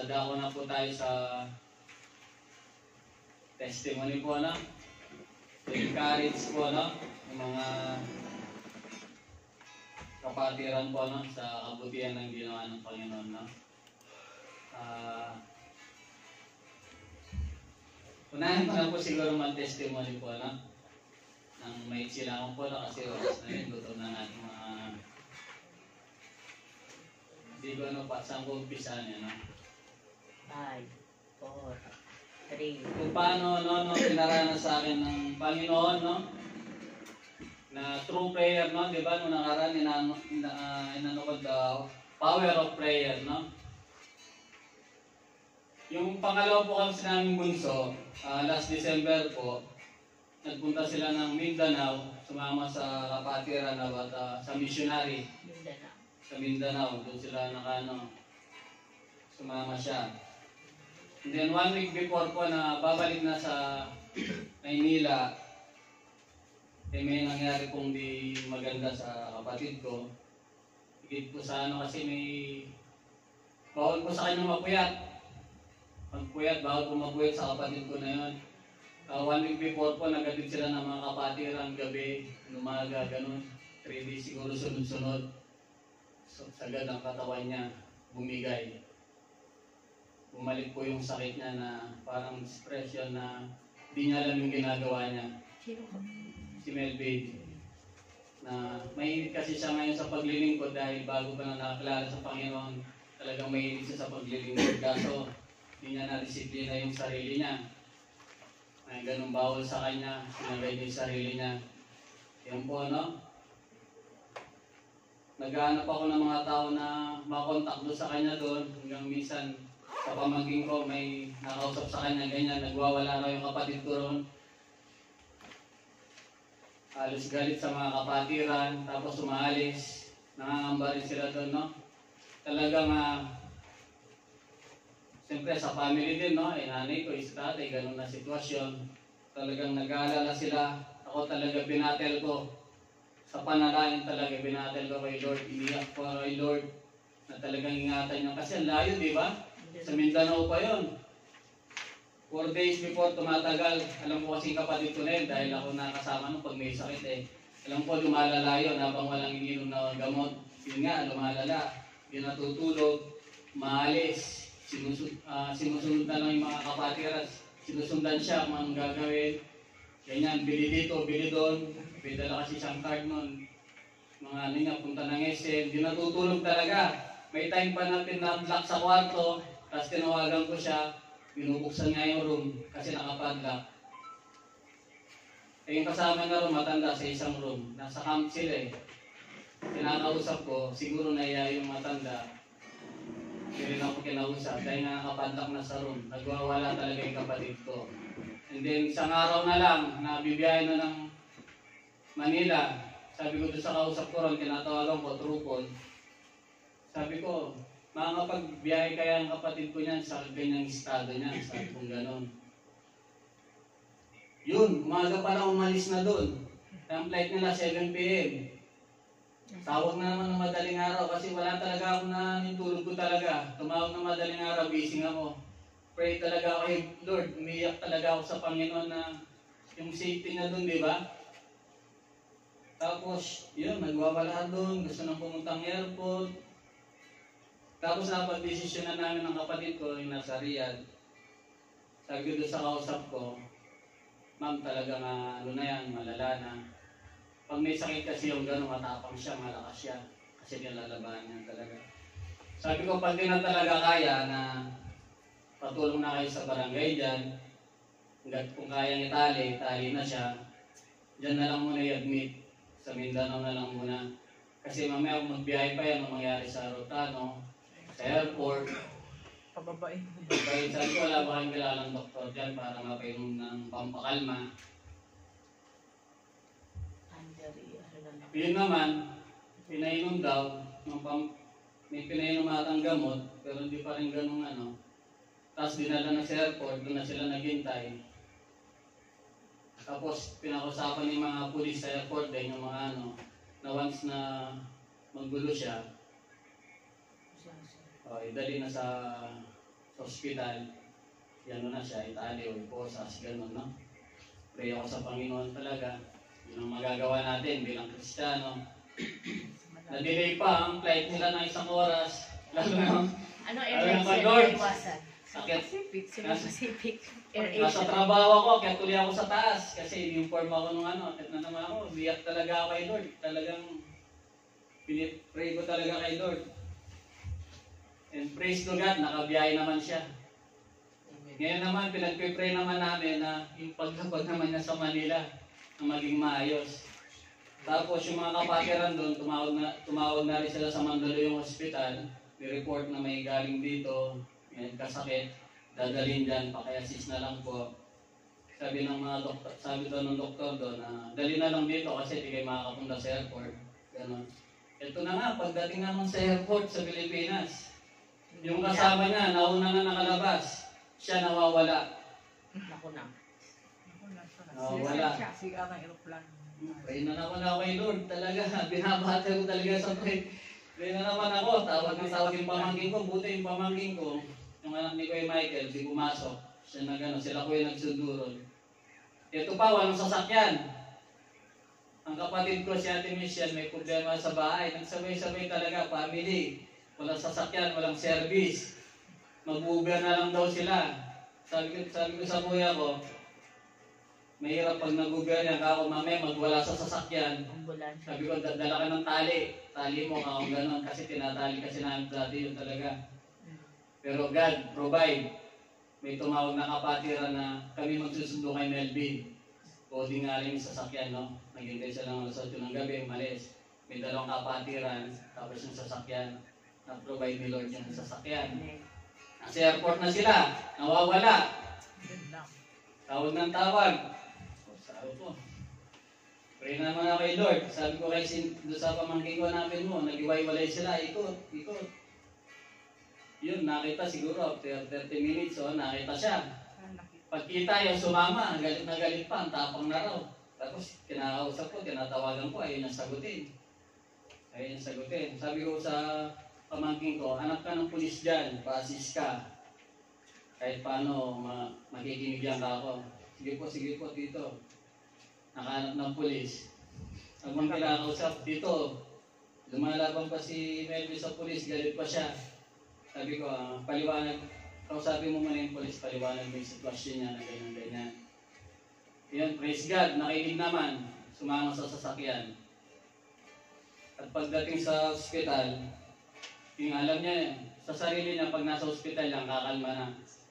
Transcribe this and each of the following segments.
Dadako na po tayo sa testimony po, no? Encourage po, no? Yung mga kapatiran po, no? Sa kabutihan ng ginawa ng Panginoon, no? Unahin ko na po siguro mag-testimony po, no? Nang may silangan po na kasi oras na yun, gutom na natin mga... Hindi ko ano pa, saan ko umpisan yan, no? 5, 4, 3. Kung paano, no, pinaranas sa akin ng Panginoon, no? Na true prayer, no? Di ba, nung nakaraan, inano ko the power of prayer, no? Yung pangalawa po kasi naming bunso, last December po, nagpunta sila ng Mindanao, sumama sa kapatiran at sa missionary. Sa Mindanao, doon sila sumama siya. And then 1 week before po na babalik na sa Maynila, may nangyari pong di maganda sa kapatid ko. Higit po sa kasi may bawal po sa kanya mapuyat. Magpuyat, bawal po mapuyat sa kapatid ko na yun. 1 week before po, nagatid sila ng mga kapatiran gabi, umaga, ganun. 3 days siguro sunod-sunod. So, sagad ang katawan niya, bumigay. Bumalik po yung sakit niya na parang depression na hindi niya alam yung ginagawa niya. Si Melvin. Na mahilig kasi siya ngayon sa paglilingkod dahil bago pa na nakakilala sa Panginoon, talagang mahilig siya sa paglilingkod. Kaso, hindi niya na-disiplina yung sarili niya. May ganun bawal sa kanya, sinagay niya yung sarili niya. Yan po, no? Naghahanap ako ng mga tao na makontak doon sa kanya doon. Hanggang minsan, sa pamangking ko, may nakausap sa kanya, ganyan, nagwawala raw yung kapatid ko ron. Halos galit sa mga kapatiran, tapos umaalis. Nangangamba rin sila doon, no? Talagang, siyempre sa family din, no? Nanay ko, tatay, ganun na sitwasyon. Talagang nag-aalala sila. Ako talaga binatel ko. Sa panalangin talaga binatel ko kay Lord. Iniyak ko kay Lord na talagang ingatan niya. Kasi ang layo, di ba? Sa Mindanao pa yon. 4 days before tumatagal. Alam ko kasi kapatid ko na yun dahil ako nakasama nung pag may sakit eh. Alam ko lumalala yun habang walang ininom na gamot. Yun nga, lumalala. Hindi natutulog. Maalis. Sinusunod na lang yung mga kapatiran. Sinusundan siya kung anong gagawin. Ganyan, bili dito, bili doon. Pwedala kasi siyang card nun. Mga ano niya, punta ng SM. Hindi natutulog talaga. May time pa natin na-lock sa kwarto. Tapos tinawagan ko siya. Binubuksan niya yung room kasi nakapadlock. Yung kasama na room, matanda sa isang room. Nasa camp sila eh. Kinakausap ko, siguro naiya yung matanda. Hindi rin ako kinausap dahil nakapadlock na sa room. Nagwawala talaga yung kapatid ko. And then isang araw na lang, nabibiyahe na ng Manila. Sabi ko doon sa kausap ko ron, tinatawagan ko, true call. Sabi ko, makakapagbiyahe kaya ang kapatid ko niyan sa ganyang estado niya. Sabi kong gano'n. Yun, umaga pa lang umalis na doon. Ang flight nila 7 p.m. Tawag na naman ng madaling araw kasi wala talaga ako na nitulog ko talaga. Tumawag ng madaling araw, gising ako. Pray talaga ako, hey Lord, umiyak talaga ako sa Panginoon na yung safety na doon, di ba? Tapos, yun, nagwawala doon, gusto nang pumuntang airport. Tapos napag-desisyon na namin ng kapatid ko, yung nasa Riyadh. Sabi ko doon sa kausap ko, ma'am, talaga ano na yan, malala na. Pag may sakit kasi yung gano'n, matapang siya, malakas siya. Kasi nilalabanan niya talaga. Sabi ko, pag di na talaga kaya na patulong na kayo sa barangay dyan, kung kayang itali na siya, dyan na lang muna i-admit. Sa Mindanao na lang muna. Kasi mamaya kung magbiyahe pa yan, ang mangyari sa Rotano, sa airport. Pababain. Sabi ko, wala ba kayong kilalang doktor dyan para mapainom ng pampakalma. Yun naman, pinainom daw, may pinainom atang gamot, pero hindi pa rin ganun ano. Tapos dinala na sa airport, doon na sila naghintay. Tapos pinakausapan ng mga pulis sa airport din yung mga ano, na once na maggulo siya, idali na sa sa ospital, yan na siya, Italy o Iposas, gano'n, no? Pray ako sa Panginoon talaga. Yun ang magagawa natin bilang Kristiyano. Na-delay pa ang flight nila ng 1 oras. Lalo na, Ano airlines airlines Lord. yan iwasan? Akit, Pacific. Air nasa Asia. trabaho ako, kaya tuloy ako sa taas. Kasi in-inform ako nung akit na naman ako, biyak talaga ako kay Lord. Talagang, pinipray ko talaga kay Lord. And praise to God, nakabiyahe naman siya. Ngayon naman, pinagpipray naman namin na yung paglabag naman niya sa Manila na maging maayos. Tapos yung mga kapatiran doon, tumawag na rin sila sa Mandaluyong Hospital. May-report na may galing dito, may kasakit, dadalhin dyan, pakiassist na lang po. Sabi ng mga doktor, sabi doon ng doktor doon, dali na lang dito kasi di kayo makakapunta sa airport. Ganon. Ito na nga, pagdating naman sa airport sa Pilipinas, yung kasama niya, nauna na nakalabas. Siya nawawala. Naku na. Nawawala. Siga ng aeroplano. Pray na naman ako kay Lord. Talaga, binabati ko talaga sa pray. Pray na naman ako. Tawag yung pamangkin ko. Buti yung pamangkin ko. Yung anak ni Kuya Michael, di pumasok. Siya na gano'n. Sila Kuya nagsuduron. Ito pa, walang sasakyan. Ang kapatid ko, si Ate Michelle, may problema sa bahay. Nagsabay-sabay talaga, family. Walang sasakyan, walang service. Mag-Uber na lang daw sila. Sabi ko sa kuya ko, mahirap pag nag-Uber yan, kako mamaya magwala sa sasakyan. Ambulansya. Sabi ko, dala ka ng tali. Tali mo ka kung gano'n, kasi tinatali kasi namin dati yun talaga. Pero God, provide. May tumawag na kapatiran na kami magsusundo kay Melvin. Coding nga rin yung sasakyan, no? Naghintay siya lang alas 8 ng gabi, malis. May 2 kapatiran, tapos yung sasakyan. Na-provide ni Lord yung sasakyan. Nasa airport na sila, nawawala. Tawag ng tawag. Sabi ko, pray naman ako kay Lord. Sabi ko kay doon sa pamangkin ko namin mo, nag-iwalay sila, ikot. Yun, nakita siguro after 30 minutes, nakita siya. Pagkita yung sumama, galit na galit pa, ang tapang na raw. Tapos kinakausap ko, tinatawagan ko, ayun ang sagutin. Sabi ko sa pamangkin ko, hanap ka ng pulis dyan, pa-assist ka. Kahit paano, makikinigyan ka ako. Sige po, dito. Nakahanap ng pulis. Habang kinakausap, dito. Lumalaban pa si Melvin sa pulis, galit pa siya. Sabi ko, paliwanag. Kausapin mo muna yung pulis, paliwanag mo yung sitwasyon niya na ganyan-ganyan. Yan, praise God, nakinig naman. Sumama sa sasakyan. At pagdating sa ospital, yung alam niya, sa sarili niya, pag nasa ospital lang, kakalma na.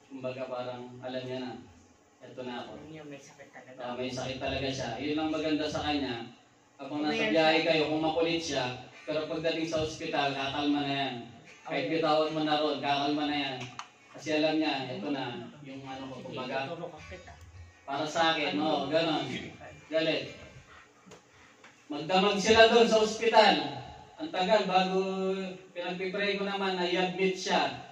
Kumbaga parang alam niya na, eto na ako. May sakit talaga. May sakit talaga siya. Yun lang maganda sa kanya. Kapag nasa biyahe kayo, kung makulit siya, pero pagdating sa ospital, kakalma na yan. Kahit bitawan mo na ron, kakalma na yan. Kasi alam niya, eto na, yung ano ko, kumbaga, para sa akin, no, ganon. Galit. Magdamag sila doon sa ospital. Ang tagal, bago pinagpipray ko naman na i-admit siya.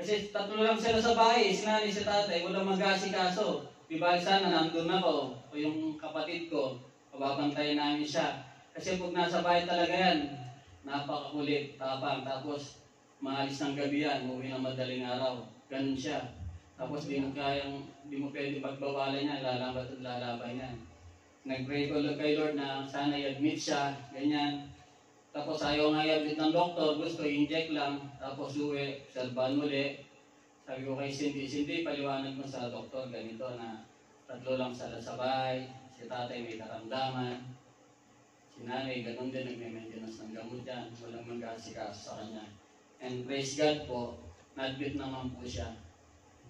Kasi 3 lang sila sa bahay, si nanay, si tatay, walang mag-asikaso. Di ba sana nandun ako, o yung kapatid ko, pababantayan namin siya. Kasi pag nasa bahay talaga yan, napakakulit, tapang, tapos maalis ng gabi yan, umuwi ng madaling araw. Ganun siya. Tapos di mo pwede pagbawalan niya, lalaban at lalaban yan. Nag-pray ko kay Lord na sana i-admit siya, ganyan. Tapos ayaw nga i-admit ng doktor, gusto i-inject lang, tapos uwi, salban uli. Sabi ko kay Cindy, paliwanag mo sa doktor ganito na 3 lang sila sabay, si tatay may karamdaman, si nanay ganun din, nagme-maintenance ng gamot yan, walang mag-asikaso sa kanya. And praise God po, na-admit naman po siya.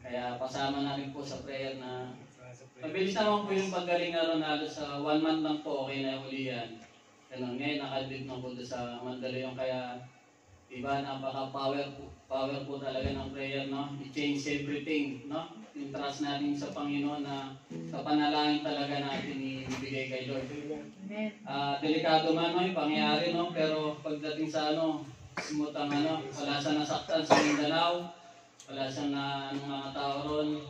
Kaya pasama namin po sa prayer na mabilis naman po yung paggaling na Ronaldo sa 1 month lang po, okay na uli yan. Ganun, ngayon naka-admit na po sa Mandaluyong, kaya diba, napaka-power po talaga ng prayer, no? I-change everything, no? Yung trust natin sa Panginoon na sa panalangin talaga natin ibigay kay Lord. Delikado man, no? Yung pangyayari, no? Pero pagdating sa smooth ang wala siya nasaktan sa Mindanao, wala siyang na mga tao ron,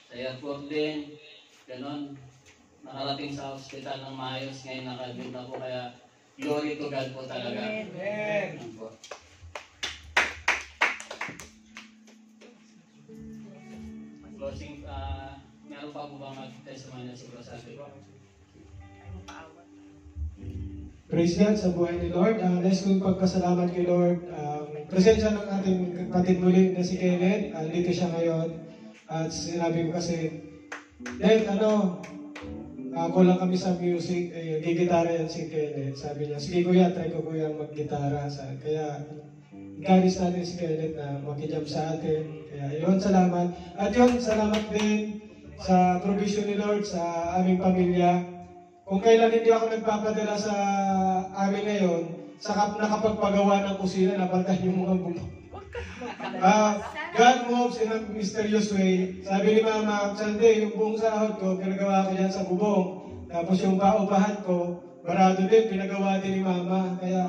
sa airport din, ganon. Nakarating sa hospital ng maayos, ngayon naka-admit na po, kaya glory to God po talaga. Amen. closing, meron pa po bang mag-testimony na si Bro Salve? Ay mo paawat. Praise God sa buhay ni Lord. Nais kong pagpasalamat kay Lord. Presensya ng ating kapatid muli na si Kenneth. Dito siya ngayon. At sinabi ko kasi, Dad, kulang kami sa music. Gigitara yan si Kenneth. Sabi niya, sige kuya, try ko kuya mag-gitara. Kaya, encourage natin si Kenneth na makijam sa atin. Kaya yun, salamat. At yun, salamat din sa provision ni Lord sa aming pamilya. Kung kailan hindi ako nagpapadala sa amin ngayon, nakapagpagawa ng kusina, napantay yung mga bubong. God moves in a mysterious way. Sabi ni Mama, Sunday, yung buong sahod ko, pinagawa ko yan sa bubong. Tapos yung paupahan ko, barado din, pinagawa din ni Mama. Kaya,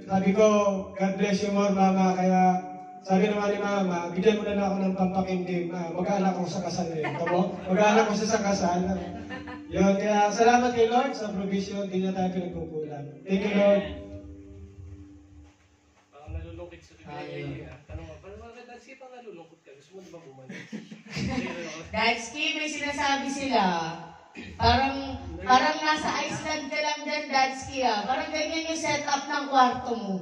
sabi ko, God bless you more, Mama. Kaya, sabi naman ni Mama, bigyan mo na ako ng pampakindim. Mag-aanak ko sa kasal ngayon. Mag-aanak ko sa kasal. Yun, kaya salamat kay Lord sa provision. Hindi na tayo pinagkukulang. Thank you, Lord. Parang nalulungkit sa bibig. Tanong mo, parang Dadsky, parang nalulungkot ka. Gusto mo di ba bumalik? Dadsky, may sinasabi sila. Parang nasa Iceland ka lang dyan, Dadsky. Parang ganyan yung setup ng kwarto mo.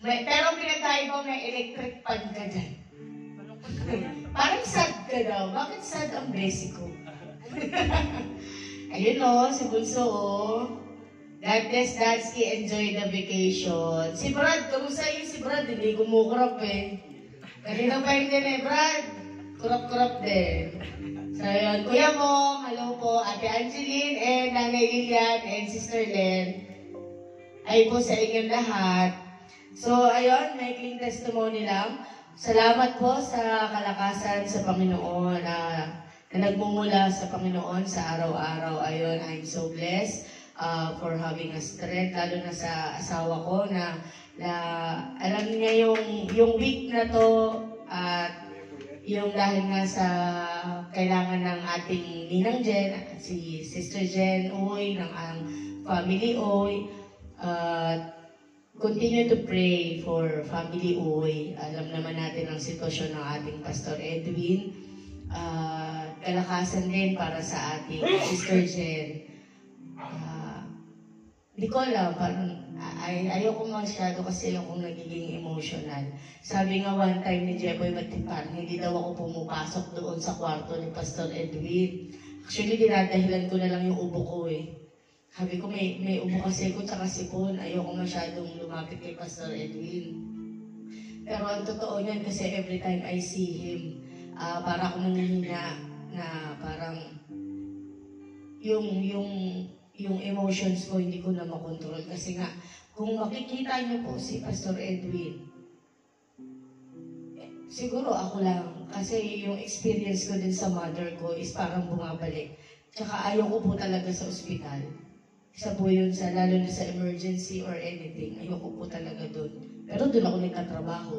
Pero pinagkaiba may electric fan ka dyan. Parang sad ka daw. Bakit sad ang Mexico? Ayun o, si Bunso o. God bless Dadsky, enjoy the vacation. Si Brad, kamusta yun si Brad? Hindi kumukurap eh. Kanina pa yun din eh, Brad. Kurap-kurap din. So yun, Kuya Mong, hello po, Ate Angeline, and Nanay Lilian, and Sister Len. Ay po sa inyong lahat. So ayun, may clean testimony lang. Salamat po sa kalakasan sa Panginoon na nagmumula sa Panginoon sa araw-araw. Ayun, I'm so blessed for having a strength, lalo na sa asawa ko na alam niya yung week na to at yung dahil nga sa kailangan ng ating Ninang Jen, si Sister Jen Uy, ng ang family Uy, continue to pray for family Uy. Alam naman natin ang sitwasyon ng ating Pastor Edwin. Kalakasan din para sa ating Sister Jen. Hindi ko alam, parang ayoko masyado kasi akong nagiging emotional. Sabi nga one time ni Jeboy Matipan, hindi daw ako pumupasok doon sa kwarto ni Pastor Edwin. Actually, dinadahilan ko na lang yung ubo ko eh. Sabi ko, may ubo kasi ko tsaka sipon. Ayoko masyadong lumapit kay Pastor Edwin. Pero ang totoo niyan kasi every time I see him, para akong nanghihina na parang yung emotions ko hindi ko na makontrol. Kasi nga, kung makikita niyo po si Pastor Edwin, siguro ako lang. Kasi yung experience ko din sa mother ko is parang bumabalik. Tsaka ayoko po talaga sa ospital. Isa po yun sa, lalo na sa emergency or anything, ayoko po talaga doon. Pero doon ako nagtatrabaho.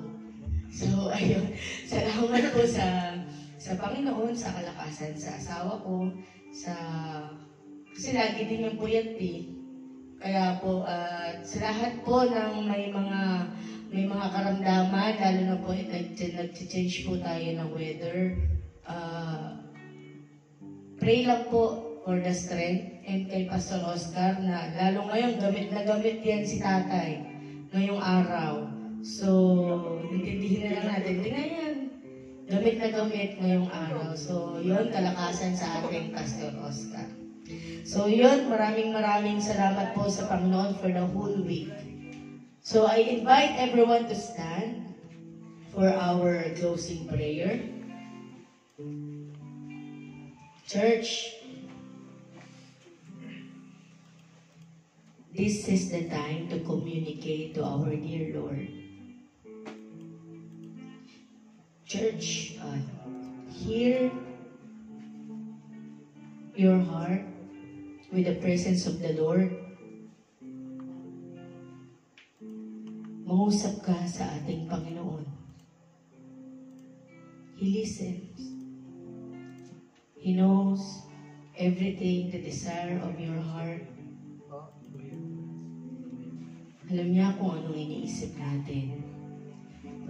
So, ayun. Salamat po sa Panginoon, sa kalakasan, sa asawa ko, kasi lagi din yung puyat eh. Kaya po, sa lahat po ng may mga karamdaman, lalo na po nag-change po tayo ng weather, pray lang po for the strength and kay Pastor Oscar na lalo ngayon gamit na gamit yan si tatay ngayong araw. So, intindihin na lang natin. Tingnan yan. Gamit na gamit ngayong araw. So, yun, kalakasan sa ating Pastor Oscar. So, yun, maraming salamat po sa Panginoon for the whole week. So, I invite everyone to stand for our closing prayer. Church, this is the time to communicate to our dear Lord. Church, hear your heart with the presence of the Lord. Mangusap ka sa ating Panginoon. He listens. He knows everything, the desire of your heart. Alam niya kung anong iniisip natin.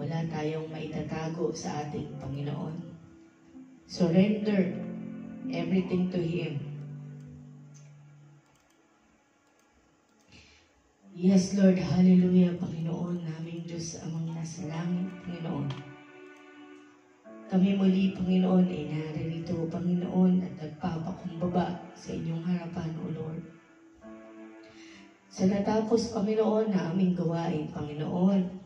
Wala tayong maitatago sa ating Panginoon. Surrender everything to Him. Yes, Lord, hallelujah, Panginoon, naming Diyos amang nasa langit, Panginoon. Kami muli, Panginoon, ay naririto, Panginoon, at nagpapakumbaba sa inyong harapan, O Lord. Sa natapos, Panginoon, na aming gawain, Panginoon,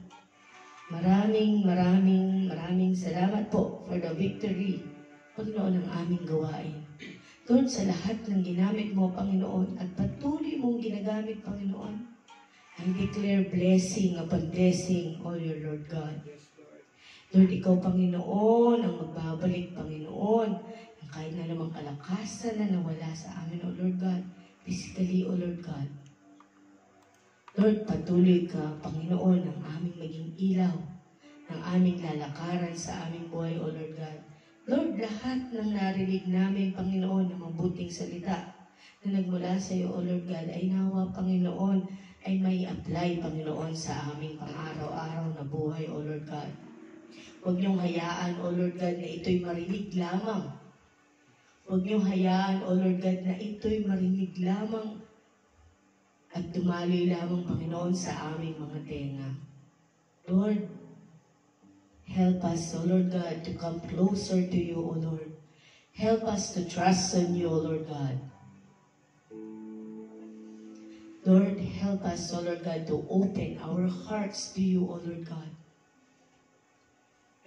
maraming salamat po for the victory, Panginoon, ng aming gawain. Lord, sa lahat ng ginamit mo, Panginoon, at patuloy mong ginagamit, Panginoon, I declare blessing upon blessing, O your Lord God. Lord, ikaw, Panginoon, ang magbabalik, Panginoon, ng kahit na namang kalakasan na nawala sa amin, O Lord God, physically, O Lord God. Lord, patuloy ka, Panginoon, ng aming maging ilaw, ng aming lalakaran sa aming buhay, O Lord God. Lord, lahat ng narinig namin, Panginoon, ng mabuting salita na nagmula sa iyo, O Lord God, ay nawa, Panginoon, ay may apply, Panginoon, sa aming pang-araw-araw na buhay, O Lord God. Huwag niyong hayaan, O Lord God, na ito'y marinig lamang. Huwag niyong hayaan, O Lord God, na ito'y marinig lamang at dumaloy lamang, Panginoon, sa aming mga tenga. Lord, help us, O Lord God, to come closer to you, O Lord. Help us to trust on you, O Lord God. Lord, help us, O Lord God, to open our hearts to you, O Lord God.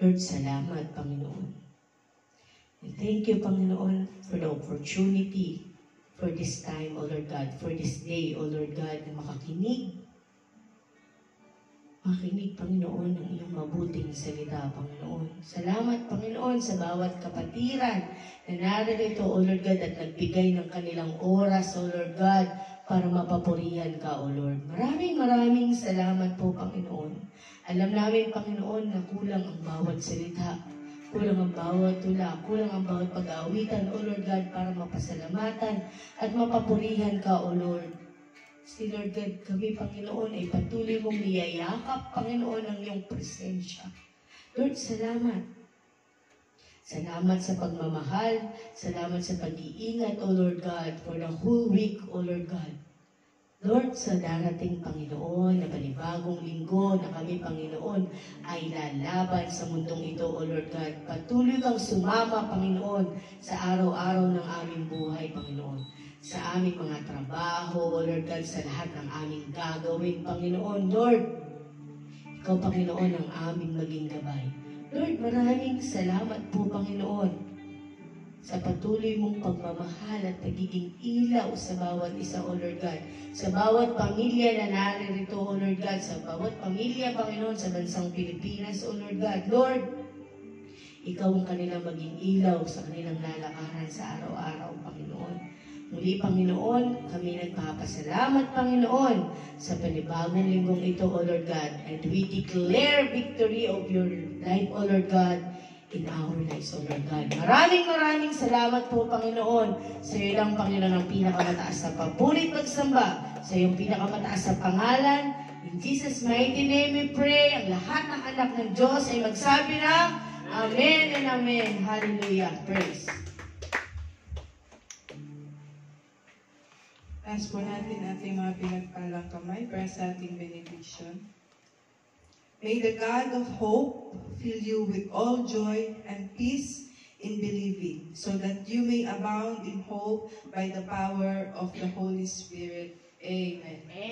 Lord, salamat, Panginoon. And thank you, Panginoon, for the opportunity for this time, O Lord God, for this day, O Lord God, na makinig, Panginoon, ng iyong mabuting salita, Panginoon. Salamat, Panginoon, sa bawat kapatiran na naririto, O Lord God, at nagbigay ng kanilang oras, O Lord God, para mapapurihan ka, O Lord. Maraming salamat po, Panginoon. Alam namin, Panginoon, na kulang ang bawat salita, kulang ang bawat tula, kulang ang bawat pag-aawitan, O Lord God, para mapasalamatan at mapapurihan ka, O Lord. Si Lord God, kami, Panginoon, ay patuloy mong niyayakap, Panginoon, ng iyong presensya. Lord, salamat. Salamat sa pagmamahal, salamat sa pag-iingat, O Lord God, for the whole week, O Lord God. Lord, sa darating, Panginoon, na panibagong linggo na kami, Panginoon, ay lalaban sa mundong ito, O Lord God. Patuloy kang sumama, Panginoon, sa araw-araw ng aming buhay, Panginoon. Sa aming mga trabaho, O Lord God, sa lahat ng aming gagawin, Panginoon. Lord, ikaw, Panginoon, ang aming maging gabay. Lord, maraming salamat po, Panginoon, sa patuloy mong pagmamahal at pagiging ilaw sa bawat isa, O Lord God. Sa bawat pamilya na naririto, O Lord God. Sa bawat pamilya, Panginoon, sa bansang Pilipinas, O Lord God. Lord, ikaw ang kanilang maging ilaw sa kanilang lalakaran sa araw-araw, Panginoon. Muli, Panginoon, kami nagpapasalamat, Panginoon, sa panibagong linggong ito, O Lord God. And we declare victory of your life, O Lord God, in our lives, O Lord God. Maraming salamat po, Panginoon. Sa iyo lang, Panginoon, ang pinakamataas na papulit pagsamba. Sa iyong pinakamataas na pangalan. In Jesus' mighty name we pray. Ang lahat ng anak ng Diyos ay magsabi ng Amen and Amen. Hallelujah. Praise. Taas po natin ating mga pinagpalang kamay para sa ating benediction. May the God of hope fill you with all joy and peace in believing, so that you may abound in hope by the power of the Holy Spirit. Amen.